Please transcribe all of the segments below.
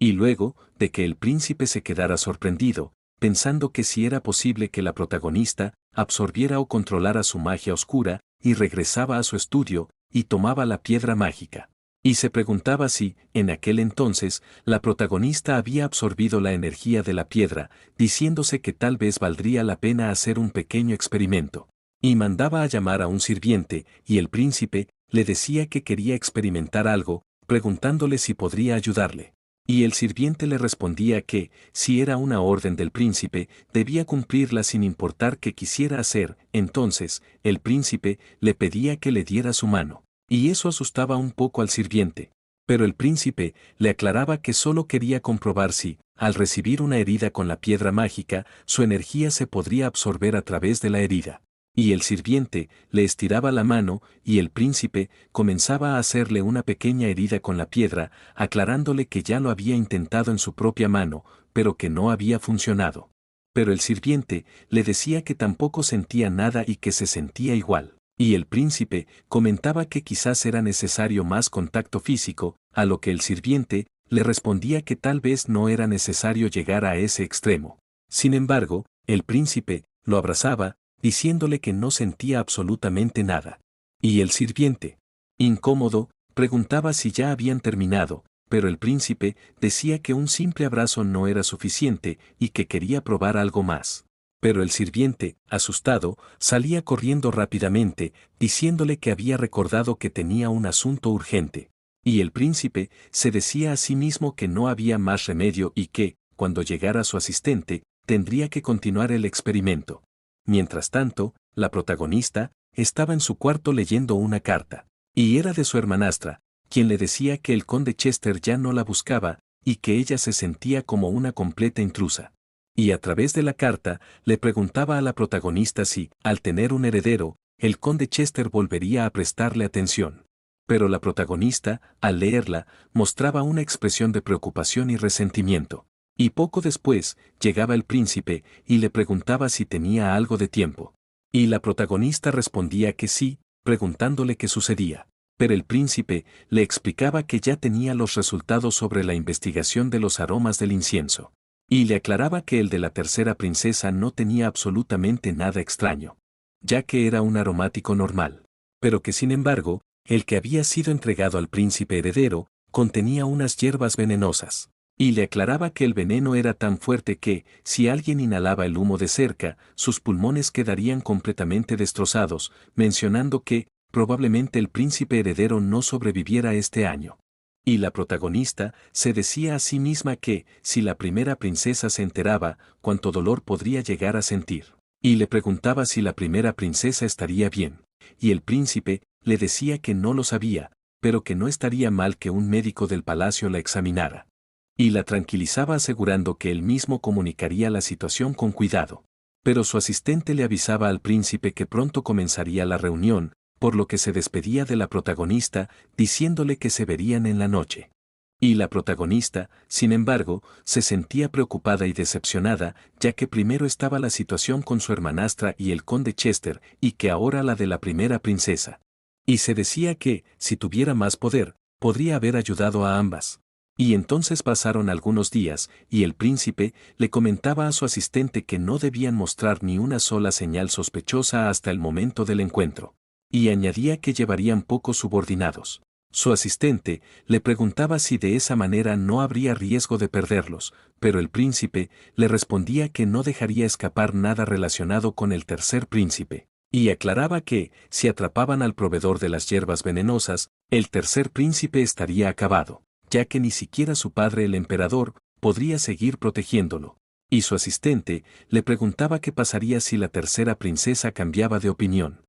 Y luego, de que el príncipe se quedara sorprendido, pensando que si era posible que la protagonista absorbiera o controlara su magia oscura, y regresaba a su estudio, y tomaba la piedra mágica. Y se preguntaba si, en aquel entonces, la protagonista había absorbido la energía de la piedra, diciéndose que tal vez valdría la pena hacer un pequeño experimento. Y mandaba a llamar a un sirviente, y el príncipe le decía que quería experimentar algo, preguntándole si podría ayudarle. Y el sirviente le respondía que, si era una orden del príncipe, debía cumplirla sin importar qué quisiera hacer. Entonces, el príncipe le pedía que le diera su mano. Y eso asustaba un poco al sirviente. Pero el príncipe le aclaraba que solo quería comprobar si, al recibir una herida con la piedra mágica, su energía se podría absorber a través de la herida. Y el sirviente le estiraba la mano, y el príncipe comenzaba a hacerle una pequeña herida con la piedra, aclarándole que ya lo había intentado en su propia mano, pero que no había funcionado. Pero el sirviente le decía que tampoco sentía nada y que se sentía igual. Y el príncipe comentaba que quizás era necesario más contacto físico, a lo que el sirviente le respondía que tal vez no era necesario llegar a ese extremo. Sin embargo, el príncipe lo abrazaba, diciéndole que no sentía absolutamente nada. Y el sirviente, incómodo, preguntaba si ya habían terminado, pero el príncipe decía que un simple abrazo no era suficiente y que quería probar algo más. Pero el sirviente, asustado, salía corriendo rápidamente, diciéndole que había recordado que tenía un asunto urgente. Y el príncipe se decía a sí mismo que no había más remedio y que, cuando llegara su asistente, tendría que continuar el experimento. Mientras tanto, la protagonista estaba en su cuarto leyendo una carta. Y era de su hermanastra, quien le decía que el conde Chester ya no la buscaba, y que ella se sentía como una completa intrusa. Y a través de la carta, le preguntaba a la protagonista si, al tener un heredero, el conde Chester volvería a prestarle atención. Pero la protagonista, al leerla, mostraba una expresión de preocupación y resentimiento. Y poco después, llegaba el príncipe y le preguntaba si tenía algo de tiempo. Y la protagonista respondía que sí, preguntándole qué sucedía. Pero el príncipe le explicaba que ya tenía los resultados sobre la investigación de los aromas del incienso. Y le aclaraba que el de la tercera princesa no tenía absolutamente nada extraño, ya que era un aromático normal. Pero que sin embargo, el que había sido entregado al príncipe heredero, contenía unas hierbas venenosas. Y le aclaraba que el veneno era tan fuerte que, si alguien inhalaba el humo de cerca, sus pulmones quedarían completamente destrozados, mencionando que, probablemente el príncipe heredero no sobreviviera este año. Y la protagonista se decía a sí misma que, si la primera princesa se enteraba, cuánto dolor podría llegar a sentir. Y le preguntaba si la primera princesa estaría bien. Y el príncipe le decía que no lo sabía, pero que no estaría mal que un médico del palacio la examinara. Y la tranquilizaba asegurando que él mismo comunicaría la situación con cuidado. Pero su asistente le avisaba al príncipe que pronto comenzaría la reunión, por lo que se despedía de la protagonista, diciéndole que se verían en la noche. Y la protagonista, sin embargo, se sentía preocupada y decepcionada, ya que primero estaba la situación con su hermanastra y el conde Chester, y que ahora la de la primera princesa. Y se decía que, si tuviera más poder, podría haber ayudado a ambas. Y entonces pasaron algunos días, y el príncipe le comentaba a su asistente que no debían mostrar ni una sola señal sospechosa hasta el momento del encuentro. Y añadía que llevarían pocos subordinados. Su asistente le preguntaba si de esa manera no habría riesgo de perderlos, pero el príncipe le respondía que no dejaría escapar nada relacionado con el tercer príncipe. Y aclaraba que, si atrapaban al proveedor de las hierbas venenosas, el tercer príncipe estaría acabado, ya que ni siquiera su padre el emperador podría seguir protegiéndolo. Y su asistente le preguntaba qué pasaría si la tercera princesa cambiaba de opinión.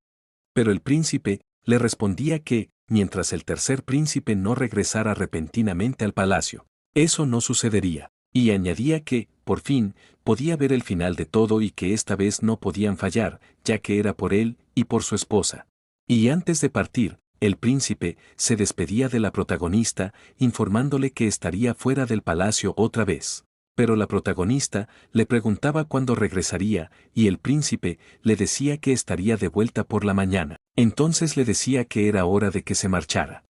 Pero el príncipe le respondía que, mientras el tercer príncipe no regresara repentinamente al palacio, eso no sucedería. Y añadía que, por fin, podía ver el final de todo y que esta vez no podían fallar, ya que era por él y por su esposa. Y antes de partir, el príncipe se despedía de la protagonista, informándole que estaría fuera del palacio otra vez. Pero la protagonista le preguntaba cuándo regresaría, y el príncipe le decía que estaría de vuelta por la mañana. Entonces le decía que era hora de que se marchara.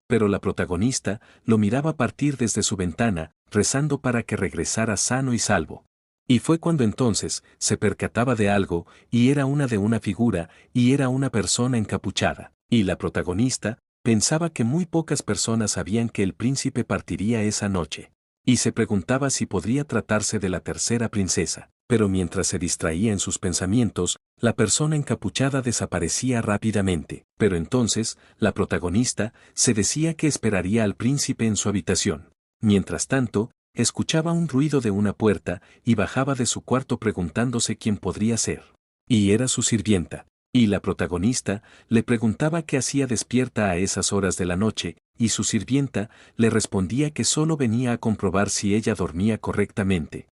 Pero la protagonista lo miraba partir desde su ventana, rezando para que regresara sano y salvo. Y fue cuando entonces se percataba de algo, y era una figura, y era una persona encapuchada. Y la protagonista pensaba que muy pocas personas sabían que el príncipe partiría esa noche. Y se preguntaba si podría tratarse de la tercera princesa. Pero mientras se distraía en sus pensamientos, la persona encapuchada desaparecía rápidamente. Pero entonces, la protagonista se decía que esperaría al príncipe en su habitación. Mientras tanto, escuchaba un ruido de una puerta y bajaba de su cuarto preguntándose quién podría ser. Y era su sirvienta. Y la protagonista le preguntaba qué hacía despierta a esas horas de la noche, y su sirvienta le respondía que solo venía a comprobar si ella dormía correctamente.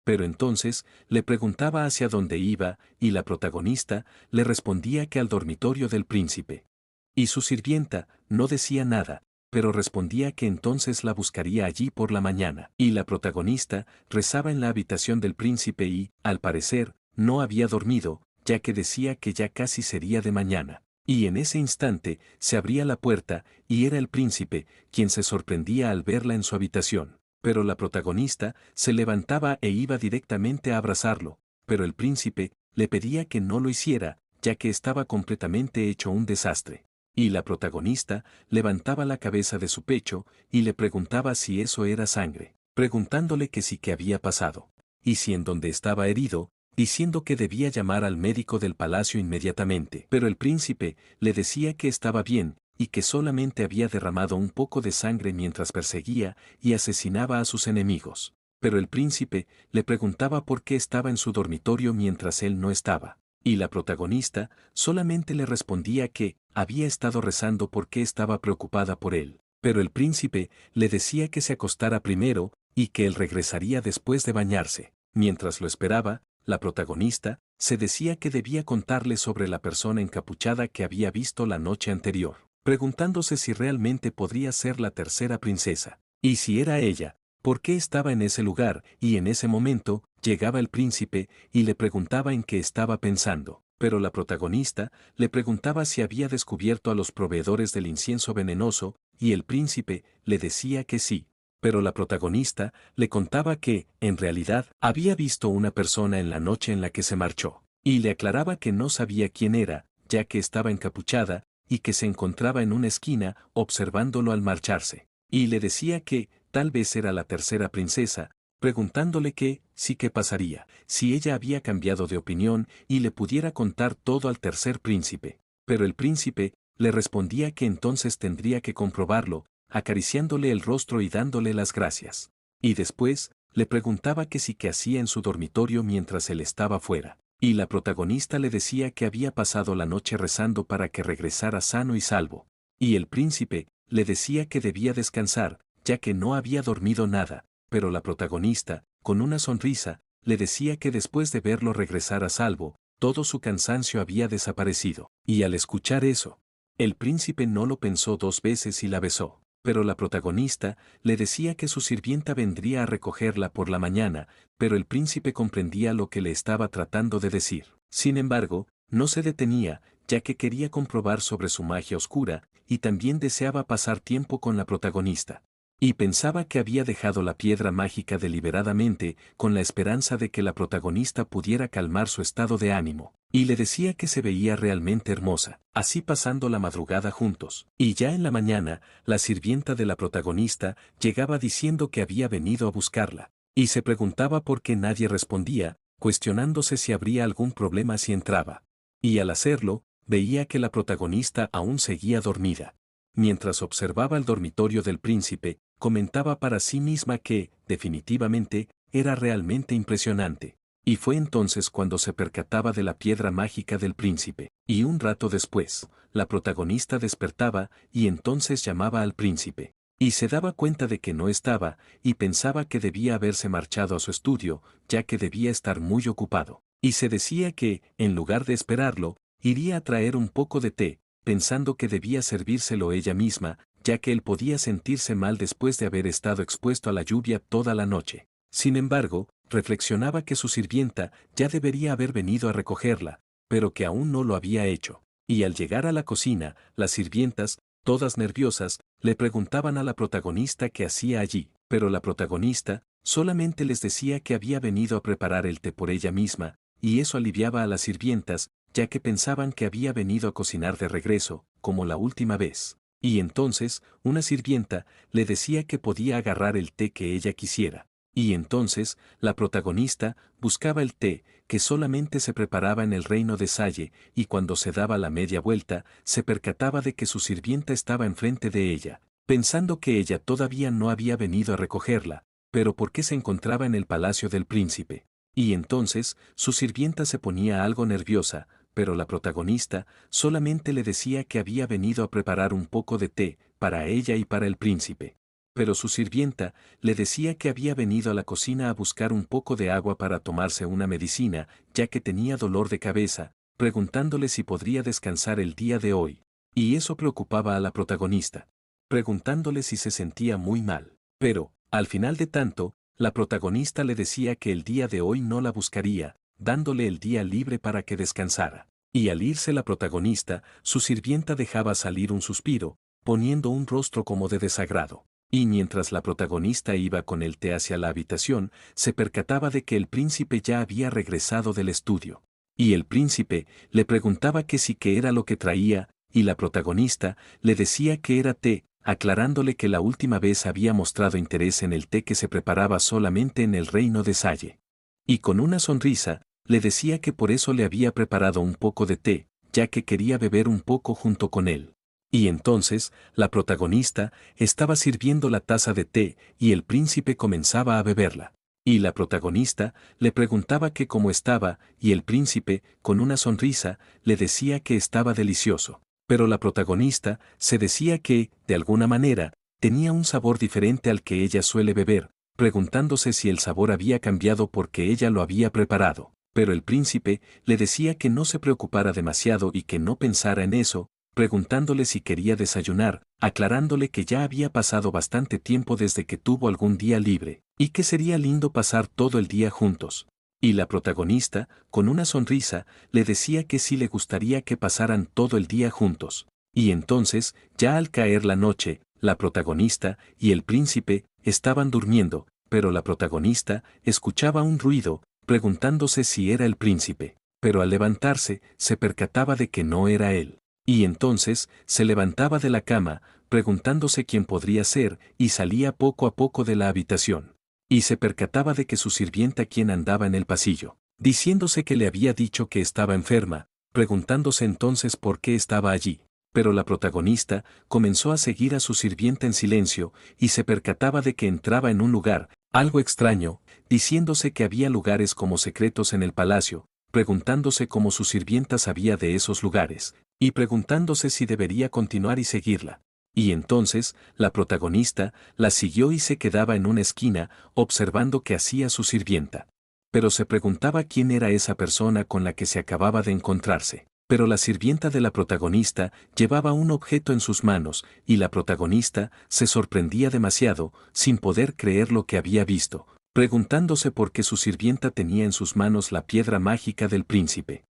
Pero entonces le preguntaba hacia dónde iba, y la protagonista le respondía que al dormitorio del príncipe. Y su sirvienta no decía nada, pero respondía que entonces la buscaría allí por la mañana. Y la protagonista rezaba en la habitación del príncipe y, al parecer, no había dormido, ya que decía que ya casi sería de mañana. Y en ese instante se abría la puerta, y era el príncipe, quien se sorprendía al verla en su habitación. Pero la protagonista se levantaba e iba directamente a abrazarlo, pero el príncipe le pedía que no lo hiciera, ya que estaba completamente hecho un desastre. Y la protagonista levantaba la cabeza de su pecho y le preguntaba si eso era sangre, preguntándole que sí que había pasado, y si en donde estaba herido, diciendo que debía llamar al médico del palacio inmediatamente. Pero el príncipe le decía que estaba bien, y que solamente había derramado un poco de sangre mientras perseguía y asesinaba a sus enemigos. Pero el príncipe le preguntaba por qué estaba en su dormitorio mientras él no estaba. Y la protagonista solamente le respondía que había estado rezando porque estaba preocupada por él. Pero el príncipe le decía que se acostara primero y que él regresaría después de bañarse. Mientras lo esperaba, la protagonista se decía que debía contarle sobre la persona encapuchada que había visto la noche anterior, preguntándose si realmente podría ser la tercera princesa. Y si era ella, ¿por qué estaba en ese lugar? Y en ese momento, llegaba el príncipe y le preguntaba en qué estaba pensando. Pero la protagonista le preguntaba si había descubierto a los proveedores del incienso venenoso, y el príncipe le decía que sí. Pero la protagonista le contaba que, en realidad, había visto una persona en la noche en la que se marchó, y le aclaraba que no sabía quién era, ya que estaba encapuchada, y que se encontraba en una esquina observándolo al marcharse. Y le decía que, tal vez era la tercera princesa, preguntándole que, sí que pasaría, si ella había cambiado de opinión y le pudiera contar todo al tercer príncipe. Pero el príncipe le respondía que entonces tendría que comprobarlo, acariciándole el rostro y dándole las gracias. Y después, le preguntaba que sí que hacía en su dormitorio mientras él estaba fuera. Y la protagonista le decía que había pasado la noche rezando para que regresara sano y salvo. Y el príncipe le decía que debía descansar, ya que no había dormido nada, pero la protagonista, con una sonrisa, le decía que después de verlo regresar a salvo, todo su cansancio había desaparecido. Y al escuchar eso, el príncipe no lo pensó dos veces y la besó. Pero la protagonista le decía que su sirvienta vendría a recogerla por la mañana, pero el príncipe comprendía lo que le estaba tratando de decir. Sin embargo, no se detenía, ya que quería comprobar sobre su magia oscura, y también deseaba pasar tiempo con la protagonista. Y pensaba que había dejado la piedra mágica deliberadamente, con la esperanza de que la protagonista pudiera calmar su estado de ánimo. Y le decía que se veía realmente hermosa, así pasando la madrugada juntos. Y ya en la mañana, la sirvienta de la protagonista llegaba diciendo que había venido a buscarla. Y se preguntaba por qué nadie respondía, cuestionándose si habría algún problema si entraba. Y al hacerlo, veía que la protagonista aún seguía dormida. Mientras observaba el dormitorio del príncipe, comentaba para sí misma que, definitivamente, era realmente impresionante. Y fue entonces cuando se percataba de la piedra mágica del príncipe. Y un rato después, la protagonista despertaba y entonces llamaba al príncipe. Y se daba cuenta de que no estaba, y pensaba que debía haberse marchado a su estudio, ya que debía estar muy ocupado. Y se decía que, en lugar de esperarlo, iría a traer un poco de té, pensando que debía servírselo ella misma, ya que él podía sentirse mal después de haber estado expuesto a la lluvia toda la noche. Sin embargo, reflexionaba que su sirvienta ya debería haber venido a recogerla, pero que aún no lo había hecho. Y al llegar a la cocina, las sirvientas Todas nerviosas, le preguntaban a la protagonista qué hacía allí, pero la protagonista solamente les decía que había venido a preparar el té por ella misma, y eso aliviaba a las sirvientas, ya que pensaban que había venido a cocinar de regreso, como la última vez. Y entonces, una sirvienta le decía que podía agarrar el té que ella quisiera. Y entonces, la protagonista buscaba el té, que solamente se preparaba en el reino de Salle, y cuando se daba la media vuelta, se percataba de que su sirvienta estaba enfrente de ella, pensando que ella todavía no había venido a recogerla, pero porque se encontraba en el palacio del príncipe. Y entonces, su sirvienta se ponía algo nerviosa, pero la protagonista solamente le decía que había venido a preparar un poco de té, para ella y para el príncipe. Pero su sirvienta le decía que había venido a la cocina a buscar un poco de agua para tomarse una medicina, ya que tenía dolor de cabeza, preguntándole si podría descansar el día de hoy. Y eso preocupaba a la protagonista, preguntándole si se sentía muy mal. Pero, al final de tanto, la protagonista le decía que el día de hoy no la buscaría, dándole el día libre para que descansara. Y al irse la protagonista, su sirvienta dejaba salir un suspiro, poniendo un rostro como de desagrado. Y mientras la protagonista iba con el té hacia la habitación, se percataba de que el príncipe ya había regresado del estudio. Y el príncipe le preguntaba que sí que era lo que traía, y la protagonista le decía que era té, aclarándole que la última vez había mostrado interés en el té que se preparaba solamente en el reino de Salle. Y con una sonrisa, le decía que por eso le había preparado un poco de té, ya que quería beber un poco junto con él. Y entonces, la protagonista estaba sirviendo la taza de té y el príncipe comenzaba a beberla. Y la protagonista le preguntaba que cómo estaba y el príncipe, con una sonrisa, le decía que estaba delicioso. Pero la protagonista se decía que, de alguna manera, tenía un sabor diferente al que ella suele beber, preguntándose si el sabor había cambiado porque ella lo había preparado. Pero el príncipe le decía que no se preocupara demasiado y que no pensara en eso, preguntándole si quería desayunar, aclarándole que ya había pasado bastante tiempo desde que tuvo algún día libre, y que sería lindo pasar todo el día juntos. Y la protagonista, con una sonrisa, le decía que sí le gustaría que pasaran todo el día juntos. Y entonces, ya al caer la noche, la protagonista y el príncipe estaban durmiendo, pero la protagonista escuchaba un ruido, preguntándose si era el príncipe, pero al levantarse, se percataba de que no era él. Y entonces, se levantaba de la cama, preguntándose quién podría ser, y salía poco a poco de la habitación. Y se percataba de que su sirvienta quien andaba en el pasillo, diciéndose que le había dicho que estaba enferma, preguntándose entonces por qué estaba allí. Pero la protagonista comenzó a seguir a su sirvienta en silencio, y se percataba de que entraba en un lugar, algo extraño, diciéndose que había lugares como secretos en el palacio, preguntándose cómo su sirvienta sabía de esos lugares, y preguntándose si debería continuar y seguirla. Y entonces, la protagonista la siguió y se quedaba en una esquina, observando qué hacía su sirvienta. Pero se preguntaba quién era esa persona con la que se acababa de encontrarse. Pero la sirvienta de la protagonista llevaba un objeto en sus manos, y la protagonista se sorprendía demasiado, sin poder creer lo que había visto, preguntándose por qué su sirvienta tenía en sus manos la piedra mágica del príncipe.